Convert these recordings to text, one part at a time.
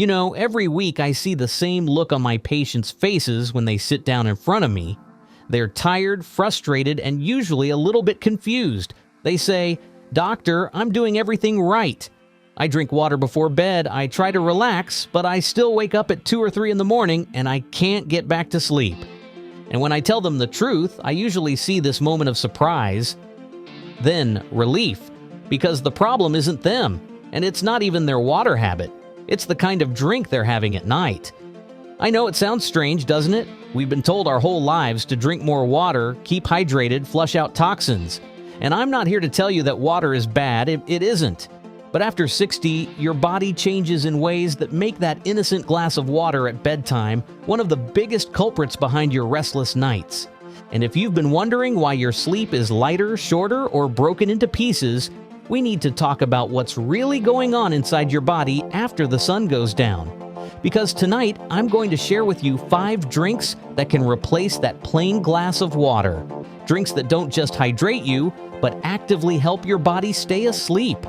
Every week I see the same look on my patients' faces when they sit down in front of me. They're tired, frustrated, and usually a little bit confused. They say, "Doctor, I'm doing everything right. I drink water before bed, I try to relax, but I still wake up at 2 or 3 in the morning and I can't get back to sleep." And when I tell them the truth, I usually see this moment of surprise, then relief, because the problem isn't them, and it's not even their water habit. It's the kind of drink they're having at night. I know it sounds strange, doesn't it? We've been told our whole lives to drink more water, keep hydrated, flush out toxins. And I'm not here to tell you that water is bad. It isn't. But after 60, your body changes in ways that make that innocent glass of water at bedtime one of the biggest culprits behind your restless nights. And if you've been wondering why your sleep is lighter, shorter, or broken into pieces, we need to talk about what's really going on inside your body after the sun goes down. Because tonight, I'm going to share with you 5 drinks that can replace that plain glass of water. Drinks that don't just hydrate you, but actively help your body stay asleep.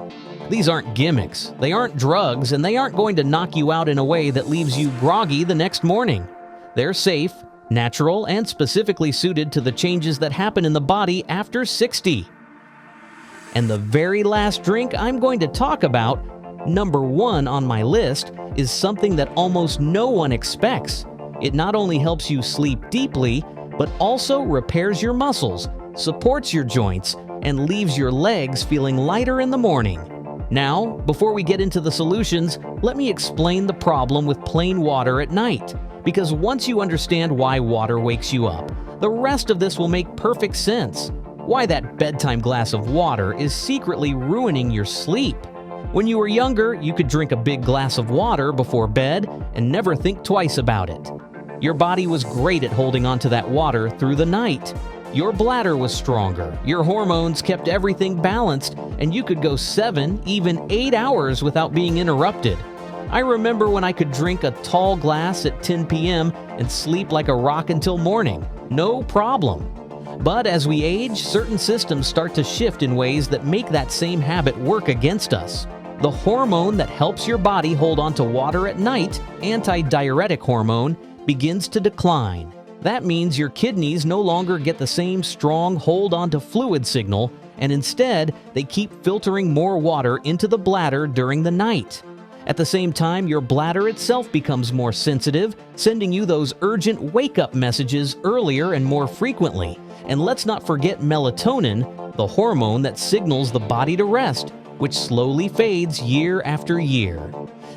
These aren't gimmicks, they aren't drugs, and they aren't going to knock you out in a way that leaves you groggy the next morning. They're safe, natural, and specifically suited to the changes that happen in the body after 60. And the very last drink I'm going to talk about, number 1 on my list, is something that almost no one expects. It not only helps you sleep deeply, but also repairs your muscles, supports your joints, and leaves your legs feeling lighter in the morning. Now, before we get into the solutions, let me explain the problem with plain water at night. Because once you understand why water wakes you up, the rest of this will make perfect sense. Why that bedtime glass of water is secretly ruining your sleep. When you were younger, you could drink a big glass of water before bed and never think twice about it. Your body was great at holding on to that water through the night. Your bladder was stronger, your hormones kept everything balanced, and you could go 7, even 8 hours without being interrupted. I remember when I could drink a tall glass at 10 p.m. and sleep like a rock until morning. No problem. But as we age, certain systems start to shift in ways that make that same habit work against us. The hormone that helps your body hold on to water at night, antidiuretic hormone, begins to decline. That means your kidneys no longer get the same strong hold on to fluid signal, and instead, they keep filtering more water into the bladder during the night. At the same time, your bladder itself becomes more sensitive, sending you those urgent wake-up messages earlier and more frequently. And let's not forget melatonin, the hormone that signals the body to rest, which slowly fades year after year.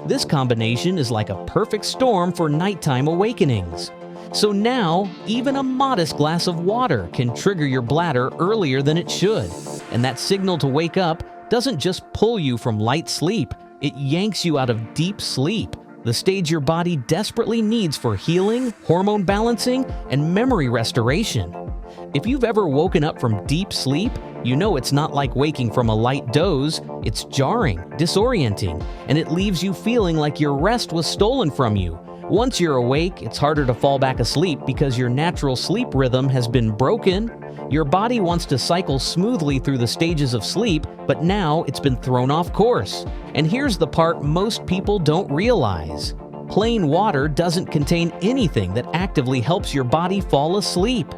This combination is like a perfect storm for nighttime awakenings. So now, even a modest glass of water can trigger your bladder earlier than it should. And that signal to wake up doesn't just pull you from light sleep, it yanks you out of deep sleep, the stage your body desperately needs for healing, hormone balancing, and memory restoration. If you've ever woken up from deep sleep, you know it's not like waking from a light doze. It's jarring, disorienting, and it leaves you feeling like your rest was stolen from you. Once you're awake, it's harder to fall back asleep because your natural sleep rhythm has been broken. Your body wants to cycle smoothly through the stages of sleep, but now it's been thrown off course. And here's the part most people don't realize. Plain water doesn't contain anything that actively helps your body fall asleep.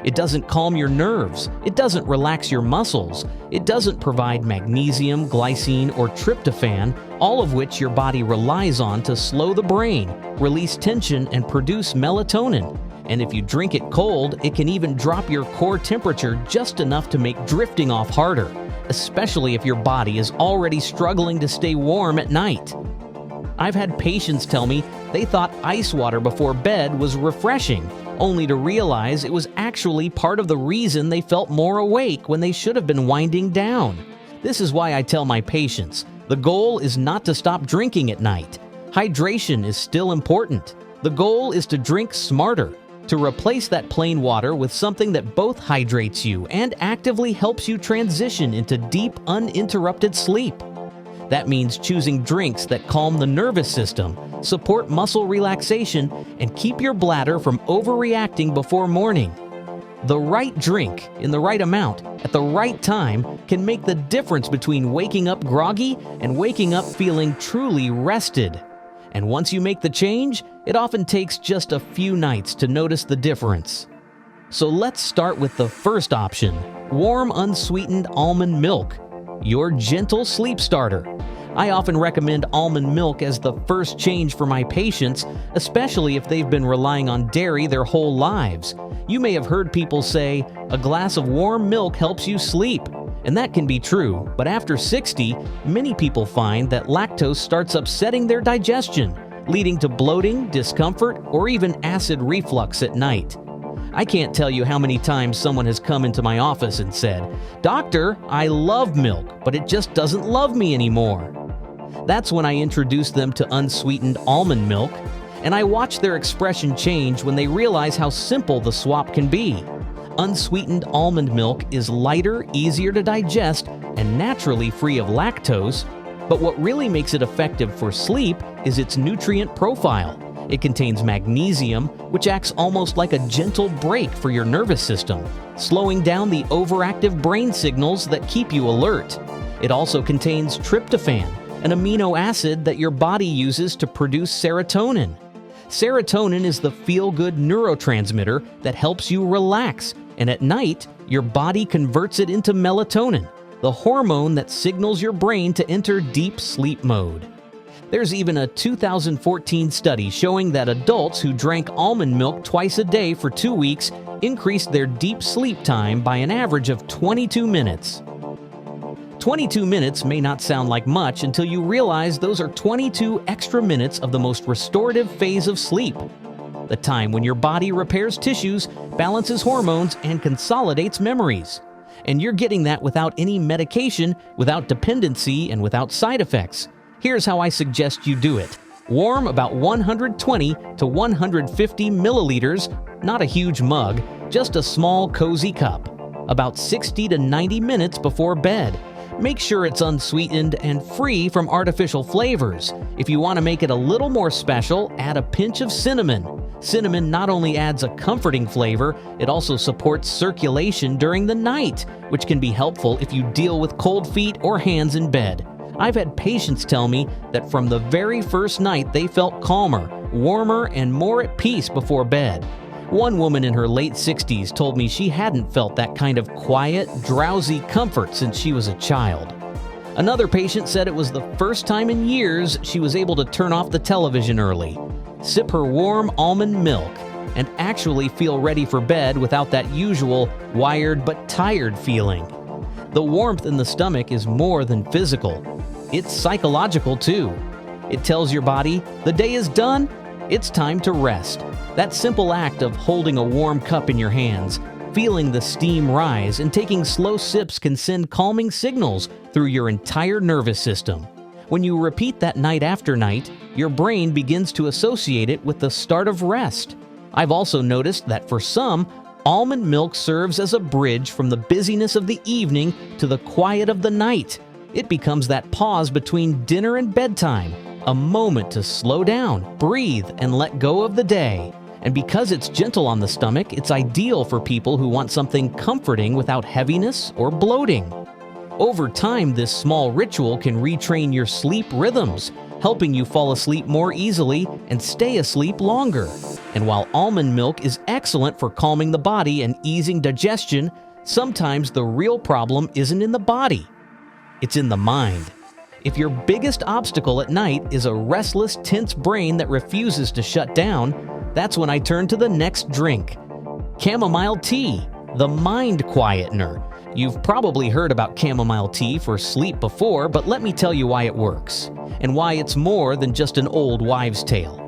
It doesn't calm your nerves. It doesn't relax your muscles. It doesn't provide magnesium, glycine, or tryptophan, all of which your body relies on to slow the brain, release tension, and produce melatonin. And if you drink it cold, it can even drop your core temperature just enough to make drifting off harder, especially if your body is already struggling to stay warm at night. I've had patients tell me they thought ice water before bed was refreshing, only to realize it was actually part of the reason they felt more awake when they should have been winding down. This is why I tell my patients, the goal is not to stop drinking at night. Hydration is still important. The goal is to drink smarter, to replace that plain water with something that both hydrates you and actively helps you transition into deep, uninterrupted sleep. That means choosing drinks that calm the nervous system, support muscle relaxation, and keep your bladder from overreacting before morning. The right drink, in the right amount, at the right time, can make the difference between waking up groggy and waking up feeling truly rested. And once you make the change, it often takes just a few nights to notice the difference. So let's start with the first option, warm unsweetened almond milk, your gentle sleep starter. I often recommend almond milk as the first change for my patients, especially if they've been relying on dairy their whole lives. You may have heard people say, a glass of warm milk helps you sleep. And that can be true, but after 60, many people find that lactose starts upsetting their digestion, leading to bloating, discomfort, or even acid reflux at night. I can't tell you how many times someone has come into my office and said, "Doctor, I love milk, but it just doesn't love me anymore." That's when I introduce them to unsweetened almond milk, and I watch their expression change when they realize how simple the swap can be. Unsweetened almond milk is lighter, easier to digest, and naturally free of lactose, but what really makes it effective for sleep is its nutrient profile. It contains magnesium, which acts almost like a gentle brake for your nervous system, slowing down the overactive brain signals that keep you alert. It also contains tryptophan, an amino acid that your body uses to produce serotonin. Serotonin is the feel-good neurotransmitter that helps you relax, and at night, your body converts it into melatonin, the hormone that signals your brain to enter deep sleep mode. There's even a 2014 study showing that adults who drank almond milk twice a day for 2 weeks increased their deep sleep time by an average of 22 minutes. 22 minutes may not sound like much until you realize those are 22 extra minutes of the most restorative phase of sleep, the time when your body repairs tissues, balances hormones, and consolidates memories. And you're getting that without any medication, without dependency, and without side effects. Here's how I suggest you do it. Warm about 120 to 150 milliliters, not a huge mug, just a small cozy cup, about 60 to 90 minutes before bed. Make sure it's unsweetened and free from artificial flavors. If you want to make it a little more special, add a pinch of cinnamon. Cinnamon not only adds a comforting flavor, it also supports circulation during the night, which can be helpful if you deal with cold feet or hands in bed. I've had patients tell me that from the very first night they felt calmer, warmer, and more at peace before bed. One woman in her late 60s told me she hadn't felt that kind of quiet, drowsy comfort since she was a child. Another patient said it was the first time in years she was able to turn off the television early, sip her warm almond milk, and actually feel ready for bed without that usual wired but tired feeling. The warmth in the stomach is more than physical. It's psychological too. It tells your body, the day is done, it's time to rest. That simple act of holding a warm cup in your hands, feeling the steam rise, and taking slow sips can send calming signals through your entire nervous system. When you repeat that night after night, your brain begins to associate it with the start of rest. I've also noticed that for some, almond milk serves as a bridge from the busyness of the evening to the quiet of the night. It becomes that pause between dinner and bedtime, a moment to slow down, breathe, and let go of the day. And because it's gentle on the stomach, it's ideal for people who want something comforting without heaviness or bloating. Over time, this small ritual can retrain your sleep rhythms, helping you fall asleep more easily and stay asleep longer. And while almond milk is excellent for calming the body and easing digestion, sometimes the real problem isn't in the body. It's in the mind. If your biggest obstacle at night is a restless, tense brain that refuses to shut down, that's when I turn to the next drink. Chamomile tea, the mind quietener. You've probably heard about chamomile tea for sleep before, but let me tell you why it works, and why it's more than just an old wives' tale.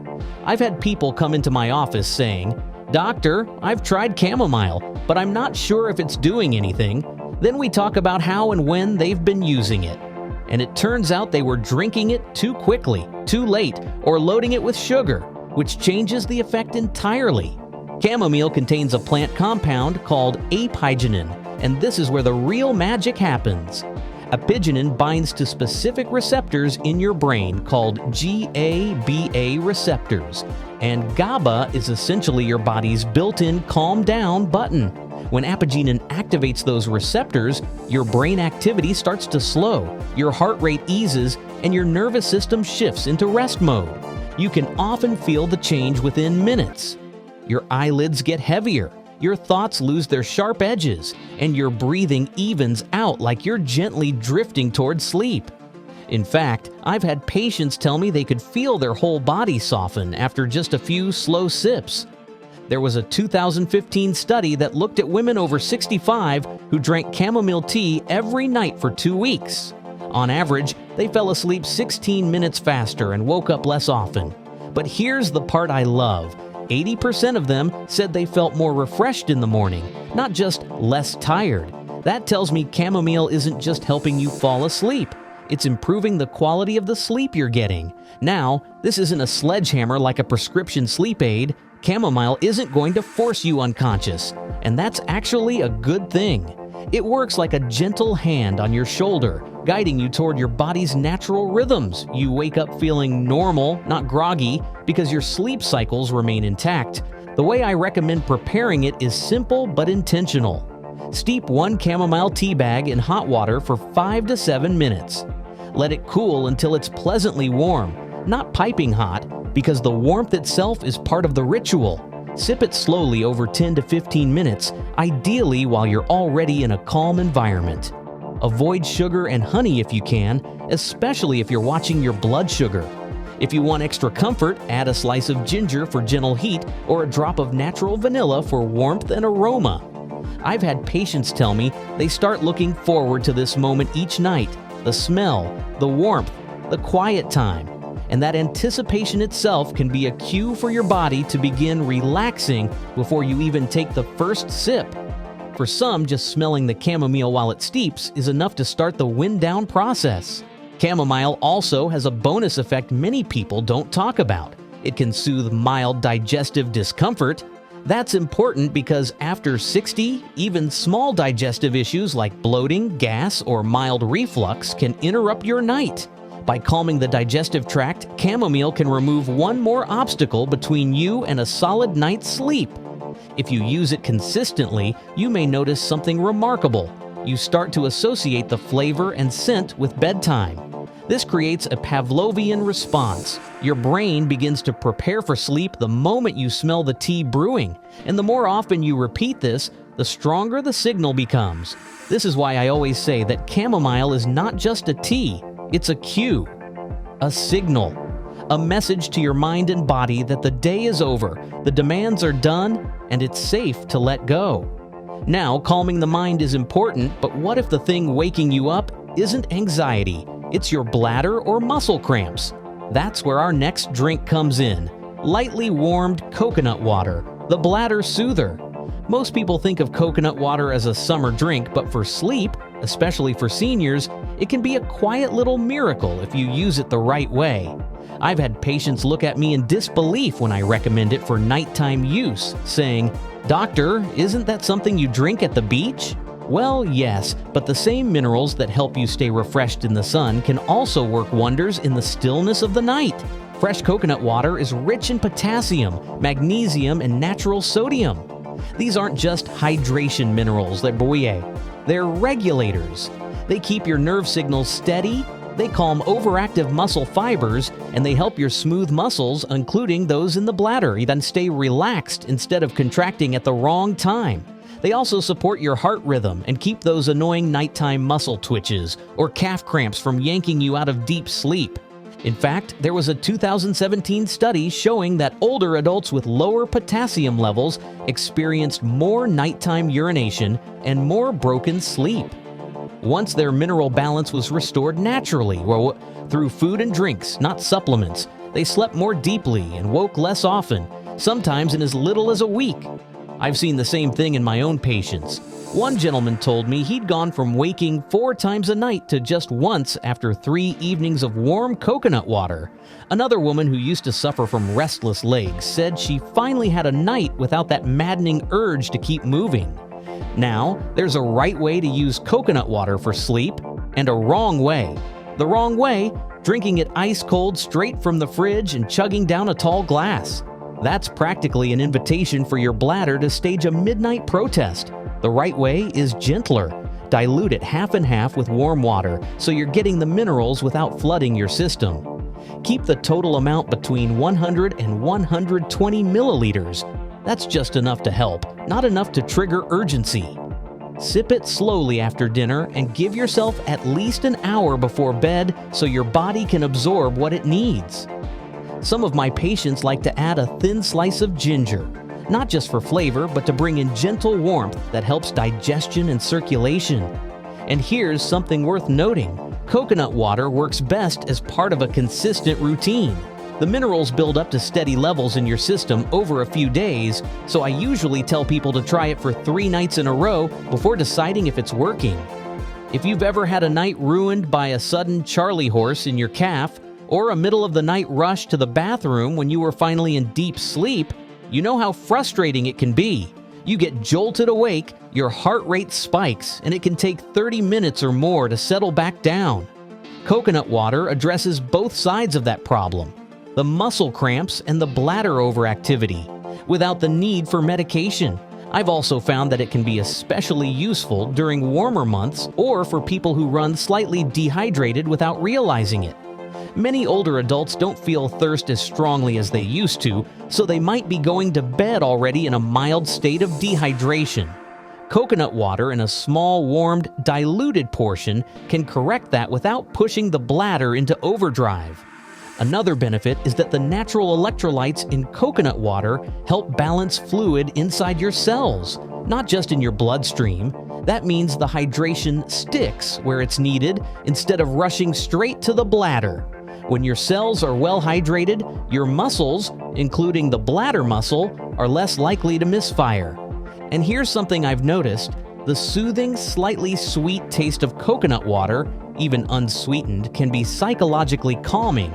I've had people come into my office saying, "Doctor, I've tried chamomile, but I'm not sure if it's doing anything." Then we talk about how and when they've been using it. And it turns out they were drinking it too quickly, too late, or loading it with sugar, which changes the effect entirely. Chamomile contains a plant compound called apigenin, and this is where the real magic happens. Apigenin binds to specific receptors in your brain called GABA receptors, and GABA is essentially your body's built-in calm down button. When apigenin activates those receptors, your brain activity starts to slow, your heart rate eases, and your nervous system shifts into rest mode. You can often feel the change within minutes. Your eyelids get heavier, your thoughts lose their sharp edges, and your breathing evens out like you're gently drifting towards sleep. In fact, I've had patients tell me they could feel their whole body soften after just a few slow sips. There was a 2015 study that looked at women over 65 who drank chamomile tea every night for 2 weeks. On average, they fell asleep 16 minutes faster and woke up less often. But here's the part I love. 80% of them said they felt more refreshed in the morning, not just less tired. That tells me chamomile isn't just helping you fall asleep. It's improving the quality of the sleep you're getting. Now, this isn't a sledgehammer like a prescription sleep aid. Chamomile isn't going to force you unconscious, and that's actually a good thing. It works like a gentle hand on your shoulder, guiding you toward your body's natural rhythms. You wake up feeling normal, not groggy, because your sleep cycles remain intact. The way I recommend preparing it is simple but intentional. Steep 1 chamomile tea bag in hot water for 5 to 7 minutes. Let it cool until it's pleasantly warm, not piping hot, because the warmth itself is part of the ritual. Sip it slowly over 10 to 15 minutes, ideally while you're already in a calm environment. Avoid sugar and honey if you can, especially if you're watching your blood sugar. If you want extra comfort, add a slice of ginger for gentle heat or a drop of natural vanilla for warmth and aroma. I've had patients tell me they start looking forward to this moment each night. The smell, the warmth, the quiet time. And that anticipation itself can be a cue for your body to begin relaxing before you even take the first sip. For some, just smelling the chamomile while it steeps is enough to start the wind-down process. Chamomile also has a bonus effect many people don't talk about. It can soothe mild digestive discomfort. That's important because after 60, even small digestive issues like bloating, gas, or mild reflux can interrupt your night. By calming the digestive tract, chamomile can remove one more obstacle between you and a solid night's sleep. If you use it consistently, you may notice something remarkable. You start to associate the flavor and scent with bedtime. This creates a Pavlovian response. Your brain begins to prepare for sleep the moment you smell the tea brewing, and the more often you repeat this, the stronger the signal becomes. This is why I always say that chamomile is not just a tea, it's a cue, a signal, a message to your mind and body that the day is over, the demands are done, and it's safe to let go. Now, calming the mind is important, but what if the thing waking you up isn't anxiety? It's your bladder or muscle cramps. That's where our next drink comes in. Lightly warmed coconut water, the bladder soother. Most people think of coconut water as a summer drink, but for sleep, especially for seniors, it can be a quiet little miracle if you use it the right way. I've had patients look at me in disbelief when I recommend it for nighttime use, saying, "Doctor, isn't that something you drink at the beach?" Well, yes, but the same minerals that help you stay refreshed in the sun can also work wonders in the stillness of the night. Fresh coconut water is rich in potassium, magnesium, and natural sodium. These aren't just hydration minerals like buoye. They're regulators. They keep your nerve signals steady, they calm overactive muscle fibers, and they help your smooth muscles, including those in the bladder, then stay relaxed instead of contracting at the wrong time. They also support your heart rhythm and keep those annoying nighttime muscle twitches or calf cramps from yanking you out of deep sleep. In fact, there was a 2017 study showing that older adults with lower potassium levels experienced more nighttime urination and more broken sleep. Once their mineral balance was restored naturally, through food and drinks, not supplements, they slept more deeply and woke less often, sometimes in as little as a week. I've seen the same thing in my own patients. One gentleman told me he'd gone from waking 4 times a night to just once after 3 evenings of warm coconut water. Another woman who used to suffer from restless legs said she finally had a night without that maddening urge to keep moving. Now, there's a right way to use coconut water for sleep and a wrong way. The wrong way, drinking it ice cold straight from the fridge and chugging down a tall glass. That's practically an invitation for your bladder to stage a midnight protest. The right way is gentler. Dilute it half and half with warm water so you're getting the minerals without flooding your system. Keep the total amount between 100 and 120 milliliters. That's just enough to help, not enough to trigger urgency. Sip it slowly after dinner and give yourself at least an hour before bed so your body can absorb what it needs. Some of my patients like to add a thin slice of ginger, not just for flavor, but to bring in gentle warmth that helps digestion and circulation. And here's something worth noting. Coconut water works best as part of a consistent routine. The minerals build up to steady levels in your system over a few days, so I usually tell people to try it for 3 nights in a row before deciding if it's working. If you've ever had a night ruined by a sudden Charlie horse in your calf, or a middle-of-the-night rush to the bathroom when you were finally in deep sleep, you know how frustrating it can be. You get jolted awake, your heart rate spikes, and it can take 30 minutes or more to settle back down. Coconut water addresses both sides of that problem, the muscle cramps and the bladder overactivity, without the need for medication. I've also found that it can be especially useful during warmer months or for people who run slightly dehydrated without realizing it. Many older adults don't feel thirst as strongly as they used to, so they might be going to bed already in a mild state of dehydration. Coconut water in a small, warmed, diluted portion can correct that without pushing the bladder into overdrive. Another benefit is that the natural electrolytes in coconut water help balance fluid inside your cells, not just in your bloodstream. That means the hydration sticks where it's needed instead of rushing straight to the bladder. When your cells are well hydrated, your muscles, including the bladder muscle, are less likely to misfire. And here's something I've noticed. The soothing, slightly sweet taste of coconut water, even unsweetened, can be psychologically calming.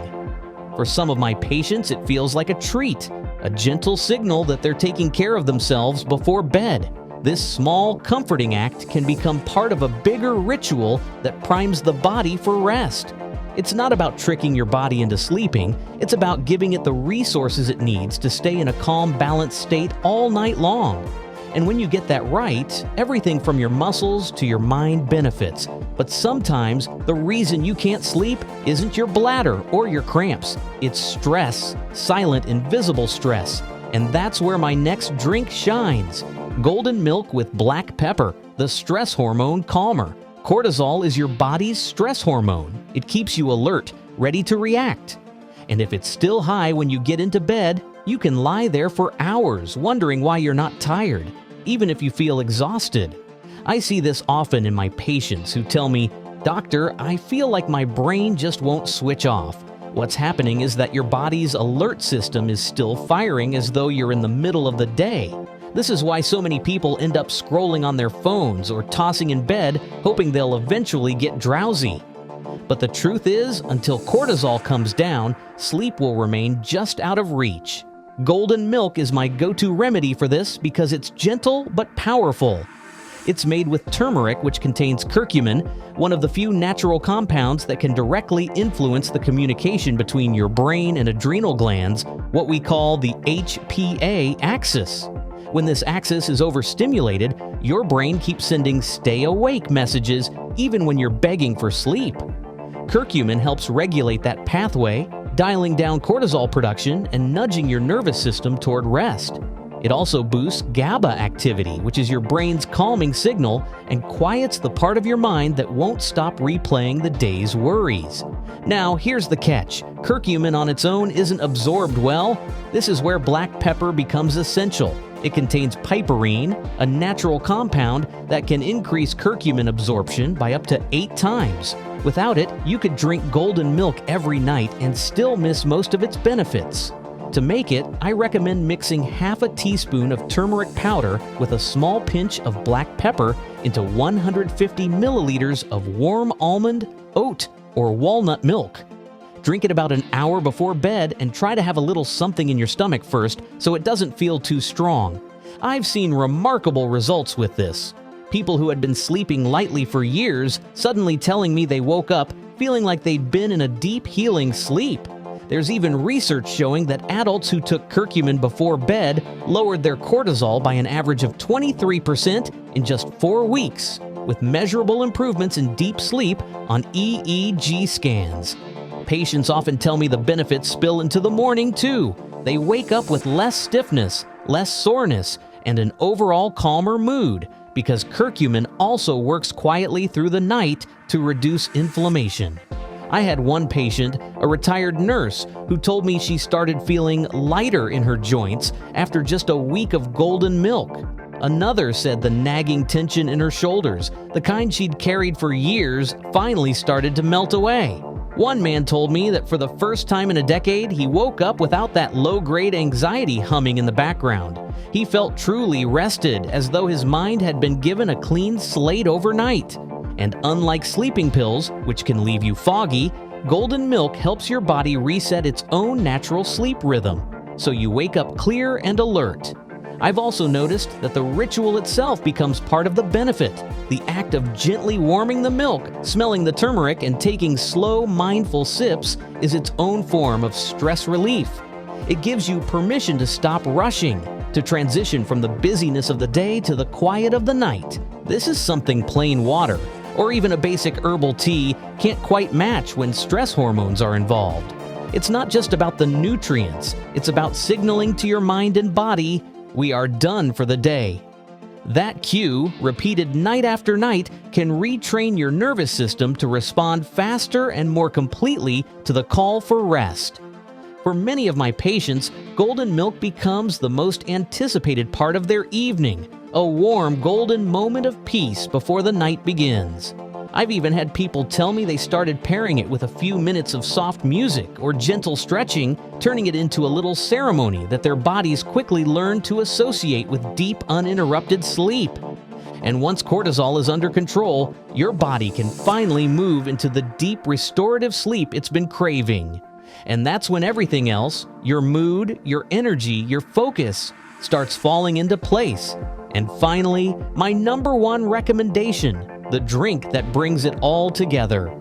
For some of my patients, it feels like a treat, a gentle signal that they're taking care of themselves before bed. This small, comforting act can become part of a bigger ritual that primes the body for rest. It's not about tricking your body into sleeping, it's about giving it the resources it needs to stay in a calm, balanced state all night long. And when you get that right, everything from your muscles to your mind benefits. But sometimes the reason you can't sleep isn't your bladder or your cramps. It's stress, silent, invisible stress. And that's where my next drink shines. Golden milk with black pepper, the stress hormone calmer. Cortisol is your body's stress hormone. It keeps you alert, ready to react. And if it's still high when you get into bed, you can lie there for hours wondering why you're not tired, even if you feel exhausted. I see this often in my patients who tell me, "Doctor, I feel like my brain just won't switch off." What's happening is that your body's alert system is still firing as though you're in the middle of the day. This is why so many people end up scrolling on their phones or tossing in bed, hoping they'll eventually get drowsy. But the truth is, until cortisol comes down, sleep will remain just out of reach. Golden milk is my go-to remedy for this because it's gentle but powerful. It's made with turmeric, which contains curcumin, one of the few natural compounds that can directly influence the communication between your brain and adrenal glands, what we call the HPA axis. When this axis is overstimulated, your brain keeps sending stay awake messages even when you're begging for sleep. Curcumin helps regulate that pathway, dialing down cortisol production and nudging your nervous system toward rest. It also boosts GABA activity, which is your brain's calming signal, and quiets the part of your mind that won't stop replaying the day's worries. Now, here's the catch. Curcumin on its own isn't absorbed well. This is where black pepper becomes essential. It contains piperine, a natural compound that can increase curcumin absorption by up to 8 times. Without it, you could drink golden milk every night and still miss most of its benefits. To make it, I recommend mixing half a teaspoon of turmeric powder with a small pinch of black pepper into 150 milliliters of warm almond, oat, or walnut milk. Drink it about an hour before bed and try to have a little something in your stomach first so it doesn't feel too strong. I've seen remarkable results with this. People who had been sleeping lightly for years suddenly telling me they woke up feeling like they'd been in a deep healing sleep. There's even research showing that adults who took curcumin before bed lowered their cortisol by an average of 23% in just 4 weeks, with measurable improvements in deep sleep on EEG scans. patients often tell me the benefits spill into the morning too. They wake up with less stiffness, less soreness, and an overall calmer mood because curcumin also works quietly through the night to reduce inflammation. I had one patient, a retired nurse, who told me she started feeling lighter in her joints after just a week of golden milk. Another said the nagging tension in her shoulders, the kind she'd carried for years, finally started to melt away. One man told me that for the first time in a decade, he woke up without that low-grade anxiety humming in the background. He felt truly rested, as though his mind had been given a clean slate overnight. And unlike sleeping pills, which can leave you foggy, golden milk helps your body reset its own natural sleep rhythm, so you wake up clear and alert. I've also noticed that the ritual itself becomes part of the benefit. The act of gently warming the milk, smelling the turmeric, and taking slow, mindful sips is its own form of stress relief. It gives you permission to stop rushing, to transition from the busyness of the day to the quiet of the night. This is something plain water, or even a basic herbal tea, can't quite match when stress hormones are involved. It's not just about the nutrients, it's about signaling to your mind and body, we are done for the day. That cue, repeated night after night, can retrain your nervous system to respond faster and more completely to the call for rest. For many of my patients, golden milk becomes the most anticipated part of their evening, a warm golden moment of peace before the night begins. I've even had people tell me they started pairing it with a few minutes of soft music or gentle stretching, turning it into a little ceremony that their bodies quickly learn to associate with deep, uninterrupted sleep. And once cortisol is under control, your body can finally move into the deep, restorative sleep it's been craving. And that's when everything else, your mood, your energy, your focus, starts falling into place. And finally, my number one recommendation, the drink that brings it all together.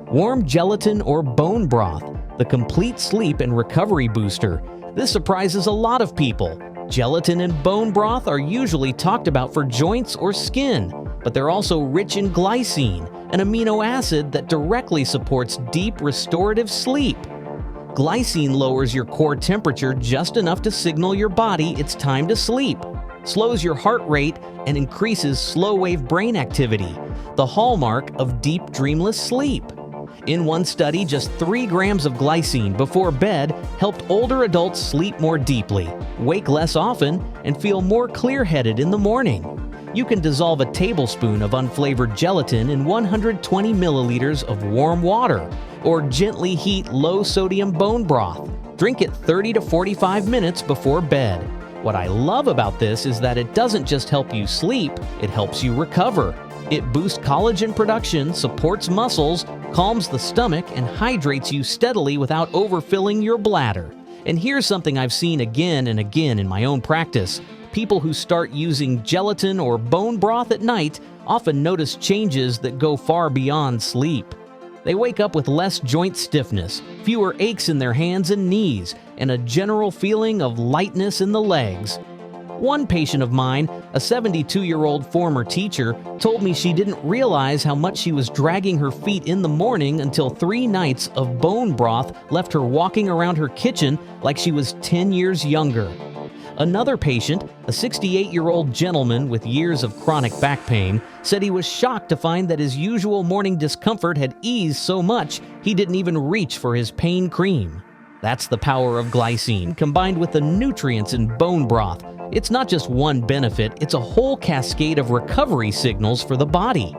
Warm gelatin or bone broth, the complete sleep and recovery booster. This surprises a lot of people. Gelatin and bone broth are usually talked about for joints or skin, but they're also rich in glycine, an amino acid that directly supports deep restorative sleep. Glycine lowers your core temperature just enough to signal your body it's time to sleep, slows your heart rate, and increases slow-wave brain activity, the hallmark of deep, dreamless sleep. In one study, just 3 grams of glycine before bed helped older adults sleep more deeply, wake less often, and feel more clear-headed in the morning. You can dissolve a tablespoon of unflavored gelatin in 120 milliliters of warm water, or gently heat low-sodium bone broth. Drink it 30 to 45 minutes before bed. What I love about this is that it doesn't just help you sleep, it helps you recover. It boosts collagen production, supports muscles, calms the stomach, and hydrates you steadily without overfilling your bladder. And here's something I've seen again and again in my own practice. People who start using gelatin or bone broth at night often notice changes that go far beyond sleep. They wake up with less joint stiffness, fewer aches in their hands and knees, and a general feeling of lightness in the legs. One patient of mine, a 72-year-old former teacher, told me she didn't realize how much she was dragging her feet in the morning until 3 nights of bone broth left her walking around her kitchen like she was 10 years younger. Another patient, a 68-year-old gentleman with years of chronic back pain, said he was shocked to find that his usual morning discomfort had eased so much he didn't even reach for his pain cream. That's the power of glycine, combined with the nutrients in bone broth. It's not just one benefit, it's a whole cascade of recovery signals for the body.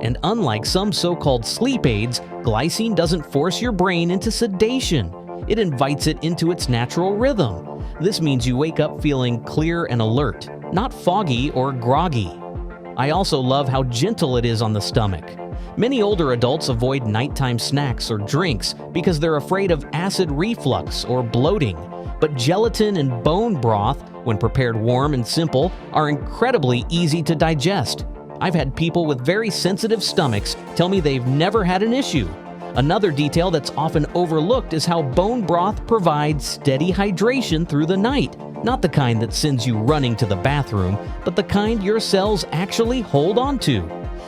And unlike some so-called sleep aids, glycine doesn't force your brain into sedation. It invites it into its natural rhythm. This means you wake up feeling clear and alert, not foggy or groggy. I also love how gentle it is on the stomach. Many older adults avoid nighttime snacks or drinks because they're afraid of acid reflux or bloating. But gelatin and bone broth, when prepared warm and simple, are incredibly easy to digest. I've had people with very sensitive stomachs tell me they've never had an issue. Another detail that's often overlooked is how bone broth provides steady hydration through the night. Not the kind that sends you running to the bathroom, but the kind your cells actually hold on to.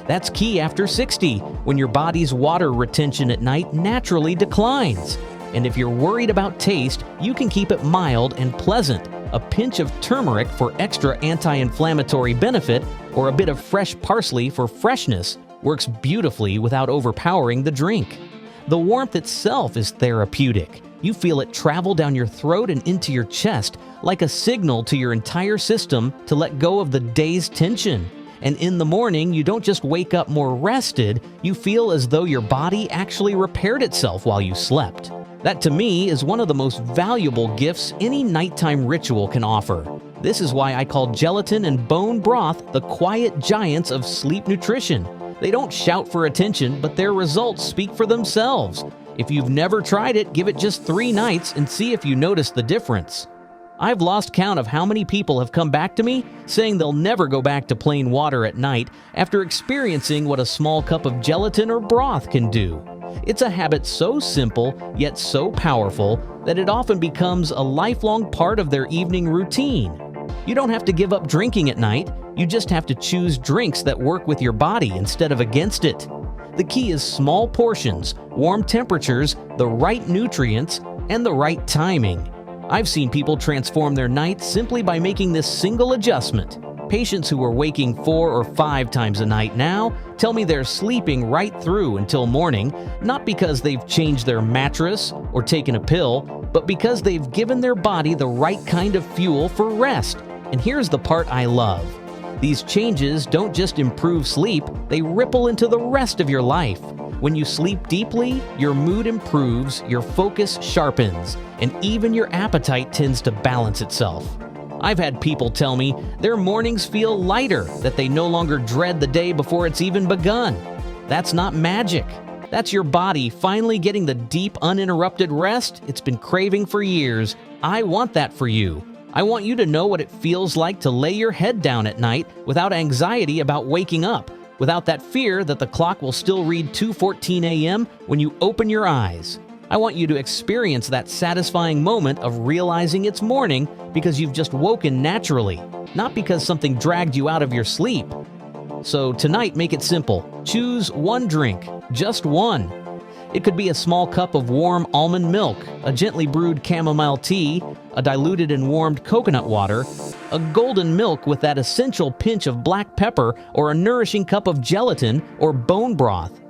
That's key after 60, when your body's water retention at night naturally declines. And if you're worried about taste, you can keep it mild and pleasant. A pinch of turmeric for extra anti-inflammatory benefit, or a bit of fresh parsley for freshness, works beautifully without overpowering the drink. The warmth itself is therapeutic. You feel it travel down your throat and into your chest, like a signal to your entire system to let go of the day's tension. And in the morning, you don't just wake up more rested, you feel as though your body actually repaired itself while you slept. That, to me, is one of the most valuable gifts any nighttime ritual can offer. This is why I call gelatin and bone broth the quiet giants of sleep nutrition. They don't shout for attention, but their results speak for themselves. If you've never tried it, give it just 3 nights and see if you notice the difference. I've lost count of how many people have come back to me saying they'll never go back to plain water at night after experiencing what a small cup of gelatin or broth can do. It's a habit so simple, yet so powerful, that it often becomes a lifelong part of their evening routine. You don't have to give up drinking at night, you just have to choose drinks that work with your body instead of against it. The key is small portions, warm temperatures, the right nutrients, and the right timing. I've seen people transform their nights simply by making this single adjustment. Patients who are waking 4 or 5 times a night now tell me they're sleeping right through until morning, not because they've changed their mattress or taken a pill, but because they've given their body the right kind of fuel for rest. And here's the part I love. These changes don't just improve sleep, they ripple into the rest of your life. When you sleep deeply, your mood improves, your focus sharpens, and even your appetite tends to balance itself. I've had people tell me their mornings feel lighter, that they no longer dread the day before it's even begun. That's not magic. That's your body finally getting the deep, uninterrupted rest it's been craving for years. I want that for you. I want you to know what it feels like to lay your head down at night without anxiety about waking up, without that fear that the clock will still read 2:14 a.m. when you open your eyes. I want you to experience that satisfying moment of realizing it's morning because you've just woken naturally, not because something dragged you out of your sleep. So tonight, make it simple. Choose one drink, just one. It could be a small cup of warm almond milk, a gently brewed chamomile tea, a diluted and warmed coconut water, a golden milk with that essential pinch of black pepper, or a nourishing cup of gelatin or bone broth.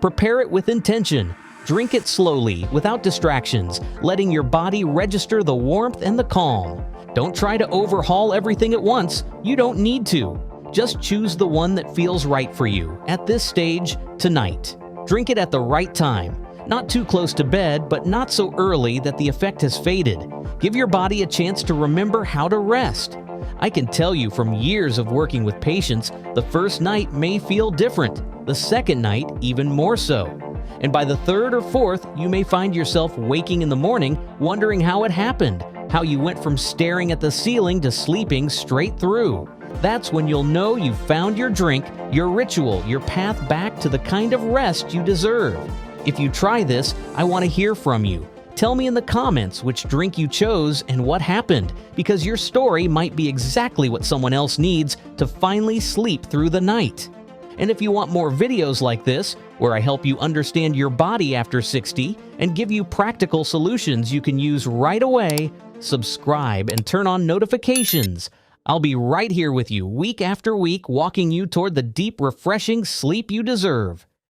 Prepare it with intention. Drink it slowly, without distractions, letting your body register the warmth and the calm. Don't try to overhaul everything at once. You don't need to. Just choose the one that feels right for you at this stage tonight. Drink it at the right time. Not too close to bed, but not so early that the effect has faded. Give your body a chance to remember how to rest. I can tell you from years of working with patients, the first night may feel different, the second night even more so. And by the third or fourth, you may find yourself waking in the morning wondering how it happened, how you went from staring at the ceiling to sleeping straight through. That's when you'll know you've found your drink, your ritual, your path back to the kind of rest you deserve. If you try this, I want to hear from you. Tell me in the comments which drink you chose and what happened, because your story might be exactly what someone else needs to finally sleep through the night. And if you want more videos like this, where I help you understand your body after 60 and give you practical solutions you can use right away, subscribe and turn on notifications. I'll be right here with you week after week, walking you toward the deep, refreshing sleep you deserve.